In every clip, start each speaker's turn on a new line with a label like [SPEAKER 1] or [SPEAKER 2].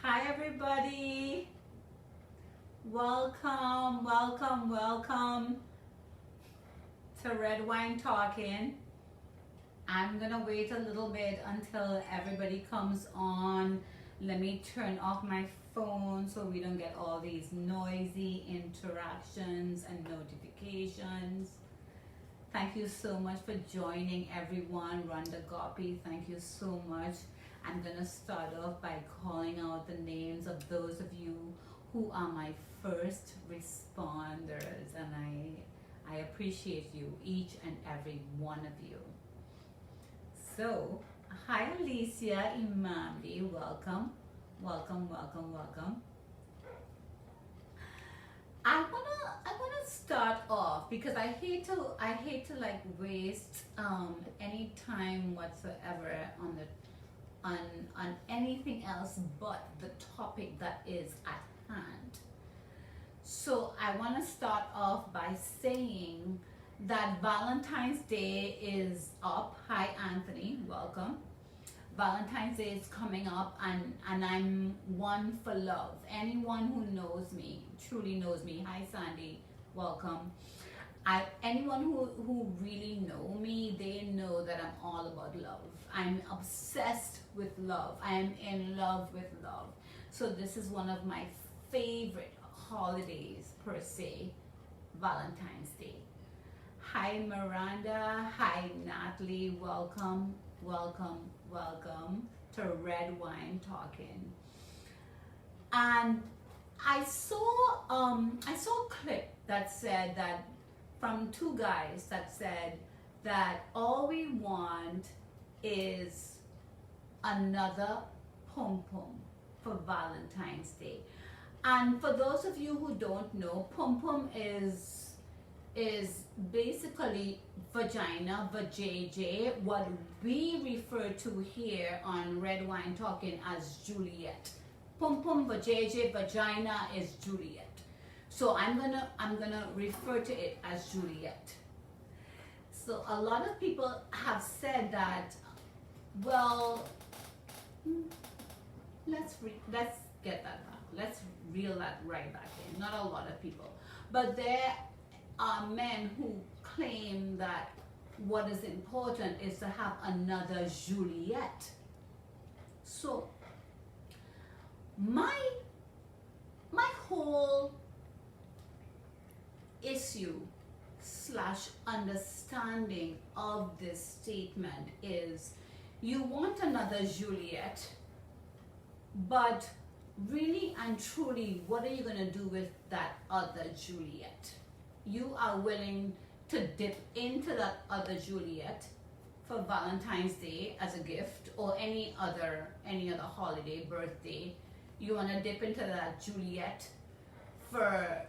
[SPEAKER 1] Hi everybody. Welcome, welcome, welcome to Red Wine Talking. I'm gonna wait a little bit until everybody comes on. Let me turn off my phone so we don't get all these noisy interactions and notifications. Thank you so much for joining, everyone. Rhonda Gopi, thank you so much. I'm gonna start off by calling out the names of those of you who are my first responders, and I appreciate you, each and every one of you. So, hi Alicia Imamdi, welcome, welcome, welcome, welcome. I wanna start off because I hate to like waste any time whatsoever on anything else but the topic that is at hand. So I want to start off by saying that Valentine's Day is up. Hi Anthony, welcome. Valentine's Day is coming up, and I'm one for love. Anyone who knows me, truly knows me. Hi Sandy, welcome. Anyone who really know me, they know that I'm all about love. I'm obsessed with love. I am in love with love. So this is one of my favorite holidays per se, Valentine's Day. Hi Miranda, hi Natalie, welcome, welcome, welcome to Red Wine Talking. And I saw a clip that said that from two guys that said that all we want is another pom pom for Valentine's Day. And for those of you who don't know, pom pom is basically vagina, vajayjay, what we refer to here on Red Wine Talking as Juliet. Pom pom, vajayjay, vagina is Juliet. So I'm gonna refer to it as Juliet. So a lot of people have said that, well, let's get that back. Let's reel that right back in. Not a lot of people, but there are men who claim that what is important is to have another Juliet. So my whole issue / understanding of this statement is, you want another Juliet, but really and truly, what are you going to do with that other Juliet? You are willing to dip into that other Juliet for Valentine's Day as a gift, or any other holiday, birthday. You want to dip into that Juliet for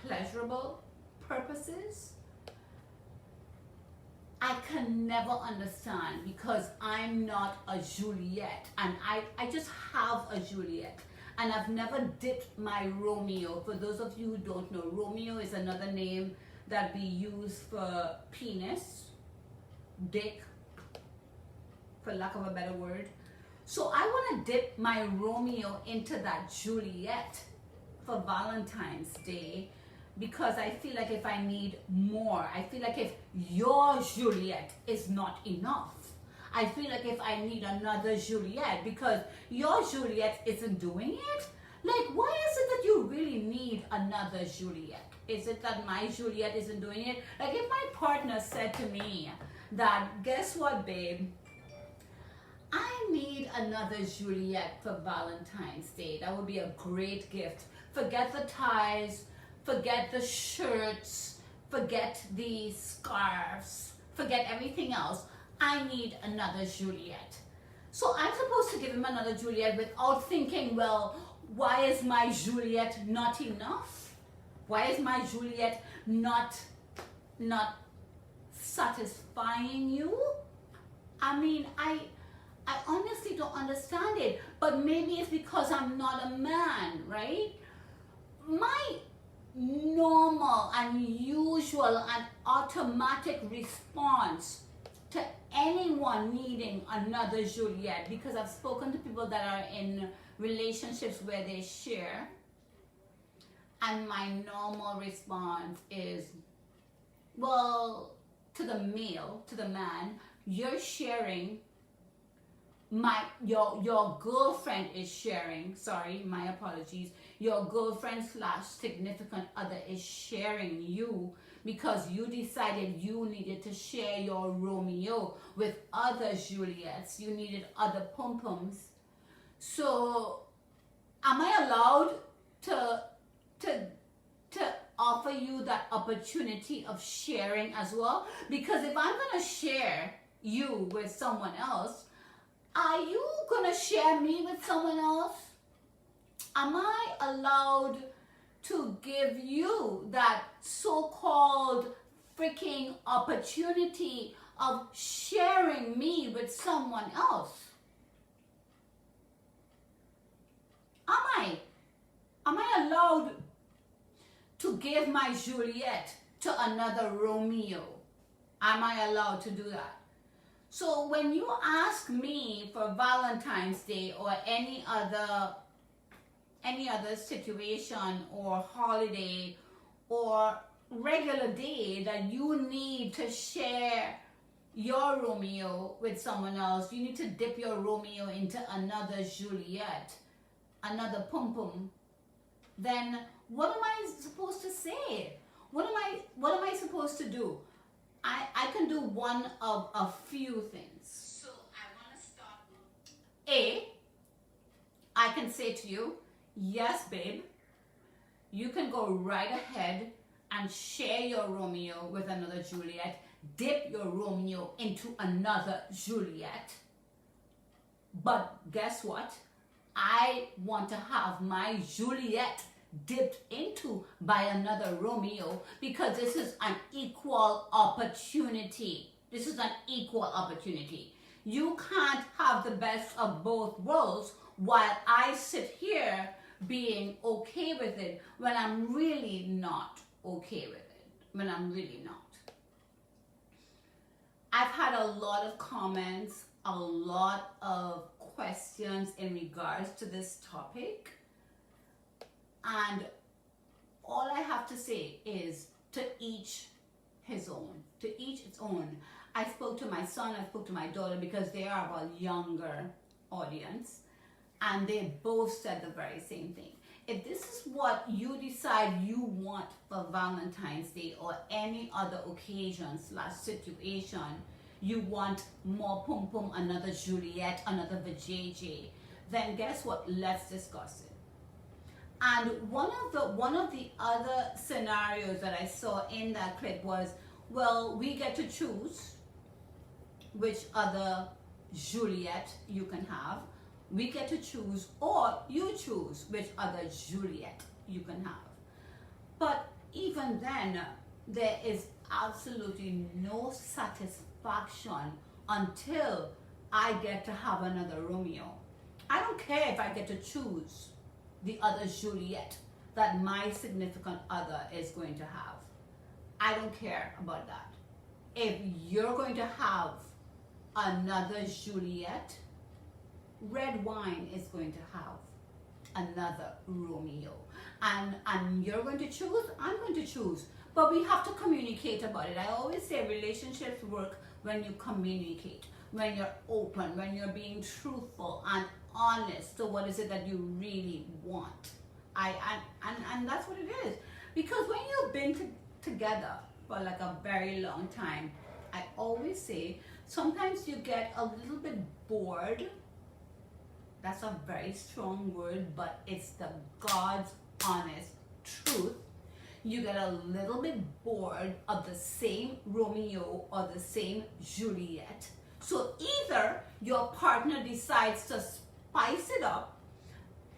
[SPEAKER 1] pleasurable purposes. I can never understand, because I'm not a Juliet, and I just have a Juliet, and I've never dipped my Romeo. For those of you who don't know, Romeo is another name that we use for penis, dick, for lack of a better word. So I want to dip my Romeo into that Juliet for Valentine's Day, because I feel like if I need more, I feel like if your Juliet is not enough, I feel like if I need another Juliet, because your Juliet isn't doing it. Like, why is it that you really need another Juliet? Is it that my Juliet isn't doing it? Like, if my partner said to me that, guess what, babe, I need another Juliet for Valentine's Day, that would be a great gift. Forget the ties, forget the shirts, forget the scarves, forget everything else. I need another Juliet. So I'm supposed to give him another Juliet without thinking, well, why is my Juliet not enough? Why is my Juliet not satisfying you? I mean, I honestly don't understand it, but maybe it's because I'm not a man, right? My normal and usual and automatic response to anyone needing another Juliet, because I've spoken to people that are in relationships where they share, and my normal response is, well, to the male, to the man, you're sharing your girlfriend is sharing, sorry, my apologies, your girlfriend slash significant other is sharing you because you decided you needed to share your Romeo with other Juliets, you needed other pom-poms. So am I allowed to offer you that opportunity of sharing as well? Because if I'm going to share you with someone else, are you going to share me with someone else? Am I allowed to give you that so-called freaking opportunity of sharing me with someone else? Am I allowed to give my Juliet to another Romeo? Am I allowed to do that? So when you ask me for Valentine's Day or any other situation or holiday or regular day that you need to share your Romeo with someone else, you need to dip your Romeo into another Juliet, another pum-pum, then what am I supposed to say? What am I supposed to do? I can do one of a few things. So I want to start with I can say to you, yes, babe, you can go right ahead and share your Romeo with another Juliet, dip your Romeo into another Juliet. But guess what? I want to have my Juliet dipped into by another Romeo because this is an equal opportunity. This is an equal opportunity. You can't have the best of both worlds while I sit here being okay with it when I'm really not okay with it. When I'm really not. I've had a lot of comments, a lot of questions in regards to this topic. And all I have to say is to each his own, to each its own. I spoke to my son, I spoke to my daughter because they are of a younger audience, and they both said the very same thing. If this is what you decide you want for Valentine's Day or any other occasion slash situation, you want more pum pum, another Juliet, another vajayjay, then guess what? Let's discuss it. And one of the other scenarios that I saw in that clip was, well, we get to choose which other Juliet you can have. We get to choose, or you choose which other Juliet you can have. But even then, there is absolutely no satisfaction until I get to have another Romeo. I don't care if I get to choose the other Juliet that my significant other is going to have. I don't care about that. If you're going to have another Juliet, red wine is going to have another Romeo. And you're going to choose, I'm going to choose. But we have to communicate about it. I always say relationships work when you communicate, when you're open, when you're being truthful and honest to what is it that you really want. And that's what it is. Because when you've been together for like a very long time, I always say sometimes you get a little bit bored. That's a very strong word, but it's the God's honest truth. You get a little bit bored of the same Romeo or the same Juliet. So either your partner decides to spice it up,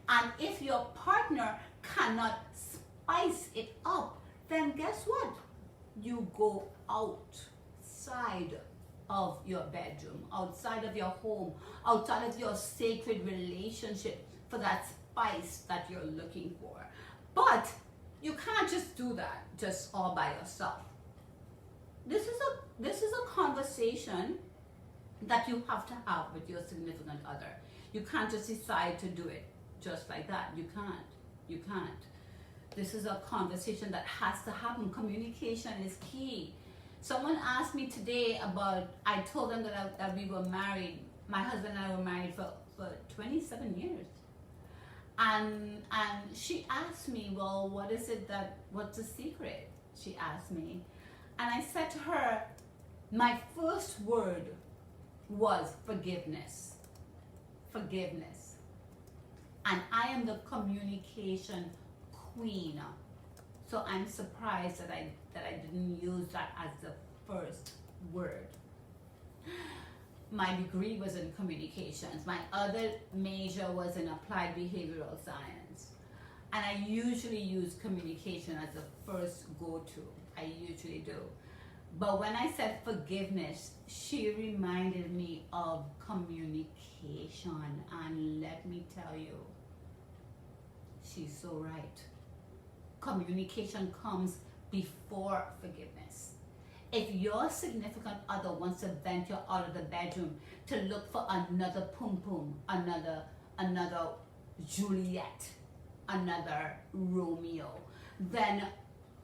[SPEAKER 1] and if your partner cannot spice it up, then guess what? You go outside of your bedroom, outside of your home, outside of your sacred relationship for that spice that you're looking for. But you can't just do that just all by yourself. This is a conversation that you have to have with your significant other. You can't just decide to do it just like that. You can't. You can't. This is a conversation that has to happen. Communication is key. Someone asked me today about, I told them that we were married. My husband and I were married for 27 years. And she asked me, well, what's the secret? She asked me. And I said to her, my first word was forgiveness. Forgiveness. And I am the communication queen. So I'm surprised that I didn't use that as the first word. My degree was in communications. My other major was in applied behavioral science. And I usually use communication as the first go-to. I usually do. But when I said forgiveness, she reminded me of communication. And let me tell you, she's so right. Communication comes before forgiveness. If your significant other wants to vent you out of the bedroom to look for another pum pum, another Juliet, another Romeo, then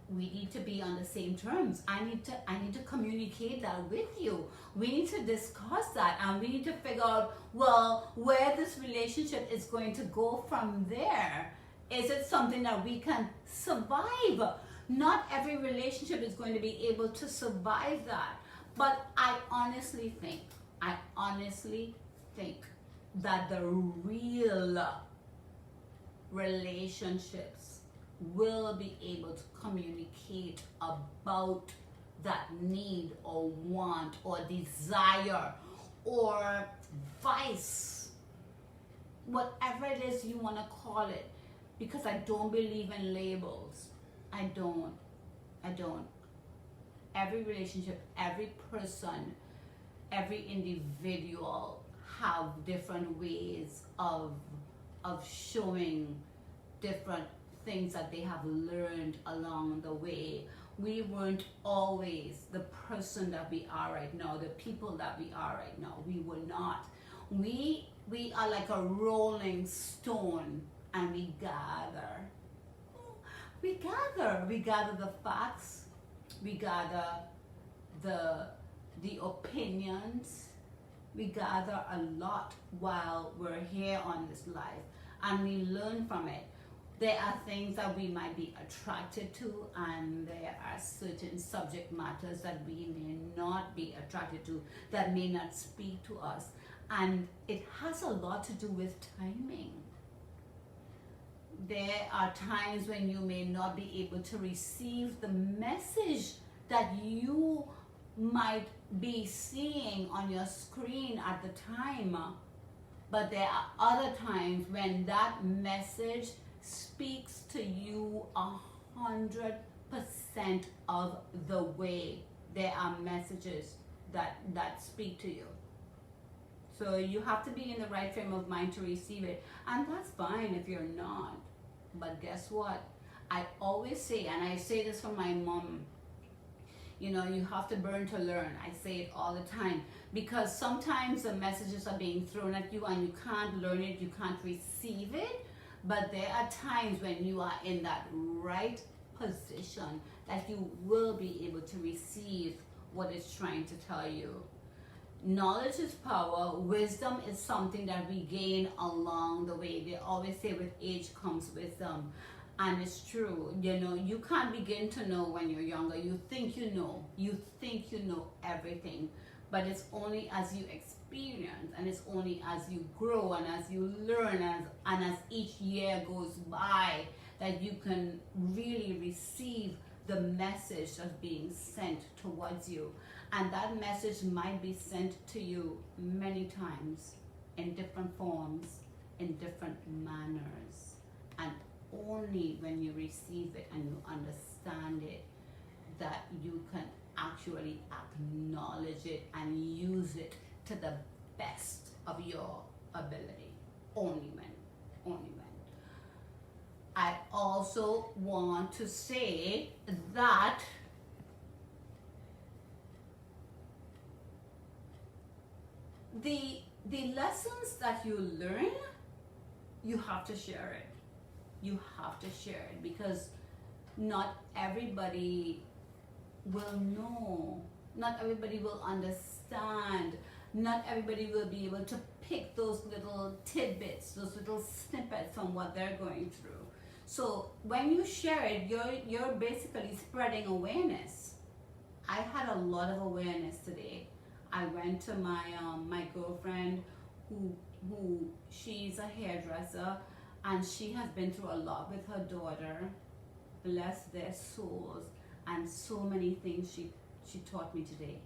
[SPEAKER 1] we need to be on the same terms. I need to communicate that with you. We need to discuss that, and we need to figure out, well, where this relationship is going to go from there. Is it something that we can survive? Not every relationship is going to be able to survive that. But I honestly think that the real relationships will be able to communicate about that need or want or desire or vice, whatever it is you want to call it, because I don't believe in labels. I don't. Every relationship, every person, every individual have different ways of showing different things that they have learned along the way. We weren't always the person that we are right now, the people that we are right now. We were not. We are like a rolling stone, and we gather the facts, we gather the opinions, we gather a lot while we're here on this life, and we learn from it. There are things that we might be attracted to, and there are certain subject matters that we may not be attracted to, that may not speak to us, and it has a lot to do with timing. There are times when you may not be able to receive the message that you might be seeing on your screen at the time. But there are other times when that message speaks to you 100% of the way. There are messages that speak to you. So you have to be in the right frame of mind to receive it. And that's fine if you're not. But guess what? I always say, and I say this from my mom, you know, you have to burn to learn. I say it all the time, because sometimes the messages are being thrown at you and you can't learn it, you can't receive it. But there are times when you are in that right position that you will be able to receive what it's trying to tell you. Knowledge is power. Wisdom is something that we gain along the way. They always say with age comes wisdom. And it's true. You know, you can't begin to know when you're younger. You think you know. You think you know everything. But it's only as you experience, and it's only as you grow and as you learn, and as each year goes by, that you can really receive the message that's being sent towards you. And that message might be sent to you many times in different forms, in different manners. And only when you receive it and you understand it, that you can actually acknowledge it and use it to the best of your ability. Only when. I also want to say that the lessons that you learn, you have to share it. You have to share it, because not everybody will know, not everybody will understand, not everybody will be able to pick those little tidbits, those little snippets from what they're going through. So when you share it, you're basically spreading awareness. I had a lot of awareness today. I went to my girlfriend who she's a hairdresser, and she has been through a lot with her daughter. Bless their souls. And so many things she taught me today.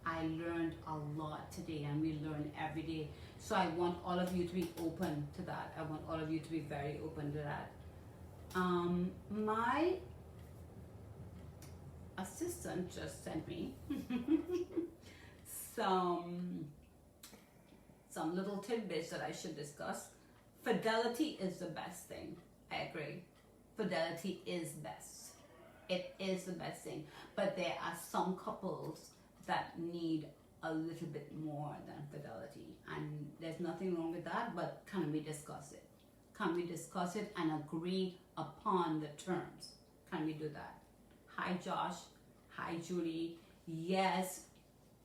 [SPEAKER 1] I learned a lot today, and we learn every day. So I want all of you to be open to that. I want all of you to be very open to that. My assistant just sent me some little tidbits that I should discuss. Fidelity is the best thing. I agree. Fidelity is best. It is the best thing. But there are some couples that need a little bit more than fidelity. And there's nothing wrong with that, but can we discuss it? Can we discuss it and agree upon the terms? Can we do that? Hi, Josh. Hi, Julie. Yes,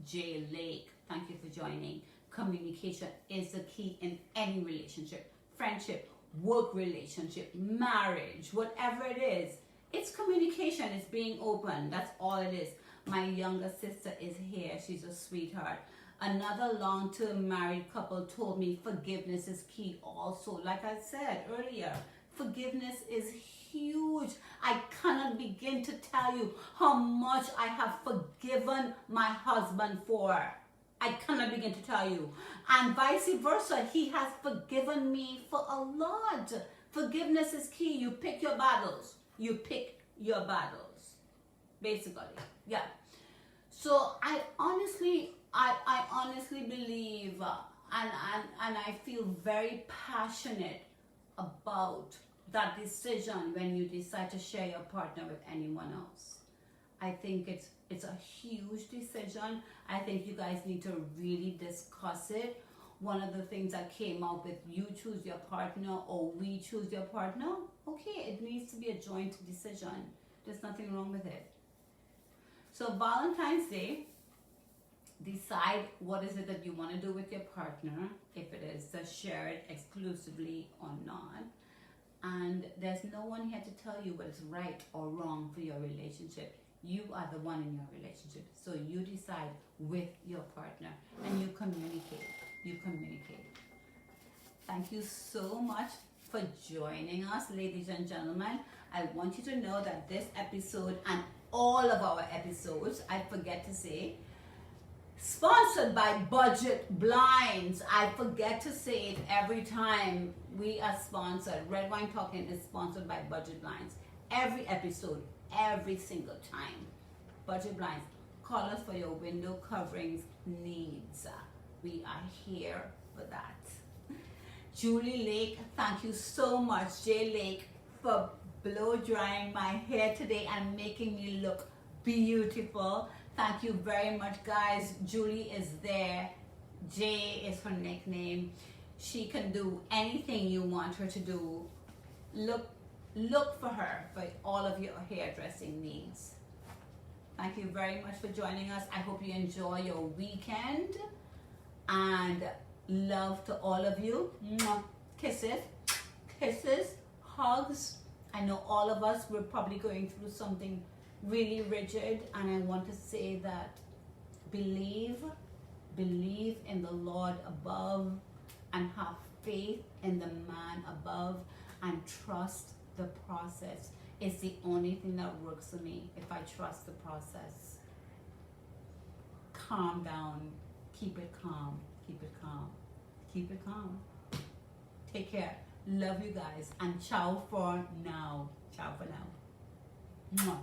[SPEAKER 1] Jay Lake. Thank you for joining. Communication is the key in any relationship. Friendship, work relationship, marriage, whatever it is. It's communication. It's being open. That's all it is. My younger sister is here. She's a sweetheart. Another long-term married couple told me forgiveness is key also. Like I said earlier, forgiveness is huge. I cannot begin to tell you how much I have forgiven my husband for. I cannot begin to tell you. And vice versa, he has forgiven me for a lot. Forgiveness is key. You pick your battles. You pick your battles. Basically. Yeah. So I honestly believe and I feel very passionate about that decision when you decide to share your partner with anyone else. I think it's a huge decision. I think you guys need to really discuss it. One of the things that came out with you choose your partner or we choose your partner, okay, it needs to be a joint decision. There's nothing wrong with it. So Valentine's Day, decide what is it that you want to do with your partner, if it is to share it exclusively or not. And there's no one here to tell you what's right or wrong for your relationship. You are the one in your relationship. So you decide with your partner and you communicate. You communicate. Thank you so much for joining us, ladies and gentlemen. I want you to know that this episode and all of our episodes, I forget to say, sponsored by Budget Blinds. I forget to say it every time we are sponsored. Red Wine Talking is sponsored by Budget Blinds. Every episode, every single time. Budget Blinds, call us for your window coverings needs. We are here for that. Julie Lake, thank you so much, Jay Lake, for blow drying my hair today and making me look beautiful. Thank you very much, guys. Julie is there. Jay is her nickname. She can do anything you want her to do. Look for her for all of your hairdressing needs. Thank you very much for joining us. I hope you enjoy your weekend. And love to all of you. Mwah. Kisses. Kisses. Hugs. I know all of us, we're probably going through something really rigid, and I want to say that believe in the Lord above, and have faith in the man above, and trust the process. It's the only thing that works for me. If I trust the process, calm down, keep it calm, keep it calm, keep it calm. Take care. Love you guys, and ciao for now. Ciao for now. Mwah.